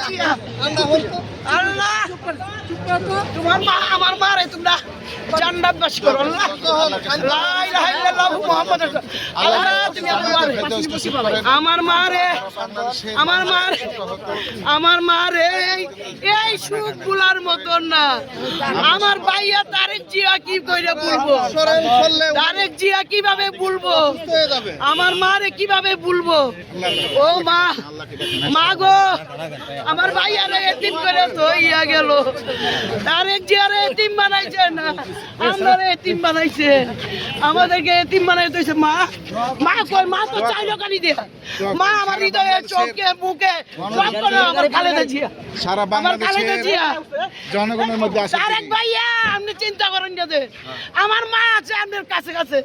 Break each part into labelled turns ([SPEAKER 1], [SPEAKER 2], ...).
[SPEAKER 1] আল্লাহ তোমার মা আমার মারে তোমরা জান্নাত বাস করো আল্লাহ লা ইলাহা ইল্লাল্লাহু মুহাম্মাদুর আল্লাহ তুমি আমার মারে আমার মারে এই সুখগুলার মতন না আমার ভাইয়া তারেক জিয়া কি কইরা বলবো তারেক জিয়া কিভাবে বলবো আমার মারে কিভাবে বলবো ও মা গো আমার ভাইয়ারে এতিম করে থইয়া গেল তারেক জিয়ারে এতিম বানাইছে না আমরারে এতিম বানাইছে আমাদেরকে এতিম বানাই দিয়েছে মা কই মা তো চাইলো কানি দে মা আমার হৃদয়ে চোখে মুখে সব করে আমার খালেদা জিয়া
[SPEAKER 2] সারা বাংলাদেশের জনগণের মধ্যে আছে
[SPEAKER 1] তারেক ভাইয়া আপনি চিন্তা করেন যাতে আমার মা আছে আপনার কাছে কাছে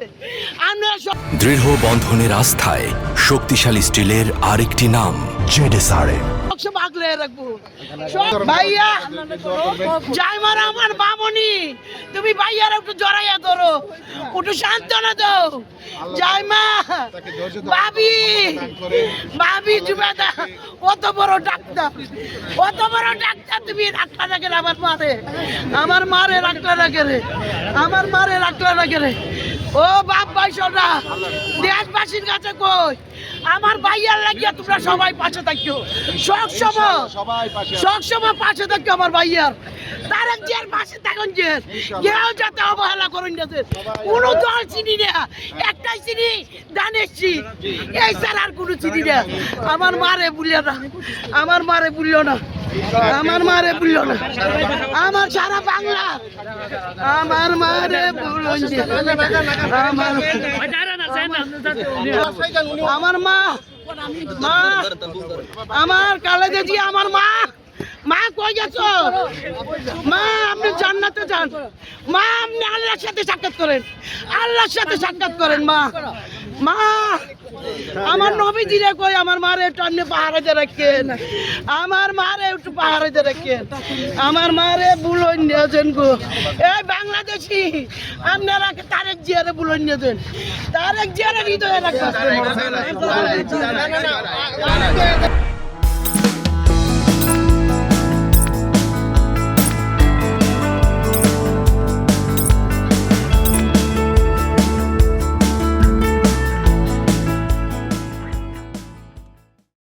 [SPEAKER 1] আপনারা
[SPEAKER 3] দৃঢ় বন্ধনের আস্থায় শক্তিশালী স্টিলের আরেকটি নাম জেডএসআরএম।
[SPEAKER 1] আগলে রাখবো ভাইয়া যাই মারা আমার বামনি তুমি ভাইয়ার একটু জড়াইয়া ধরো একটু সান্ত্বনা দাও যাই মা ভাবি জুবেদা অত বড় ডাক্তার তুমি রাখলা রাখে আমার মারে রাখলা রাখে রে ও বাপ ভাই সোনা দেশবাসীর কাছে কই আমার ভাইয়ার লাগিয়া তোমরা সবাই পাশে থাকিও সবসময় পাশে থাকিও আমার ভাইয়ার তারেক জিয়ার পাশে থাকুন যে কেউ যাতে অবহেলা করুন যাতে কোনো দল চিনি না একটাই চিনি দানেশি এই স্যার আর কোনো চিনি না আমার মারে ভুলিও না আমার সারা বাংলা আমার মারে বলুন যে আমার মা আমার খালেদা জিয়া আমার মা কই গেছো মা আপনি জান্নাতে যান মা আপনি আল্লাহর সাথে সাক্ষাৎ করেন মা আমার নবীজিরে কই আমার মারে একটু আপনি পাহাড়ে রাখেন আমার মারে একটু পাহাড়ে রাখেন আমার মারে বুলন নিয়েছেন গো এই বাংলাদেশি আপনারা তারেক জিয়ারে বুলন নিয়েছেন তারেক জিয়ারে হৃদয়ে রাখবেন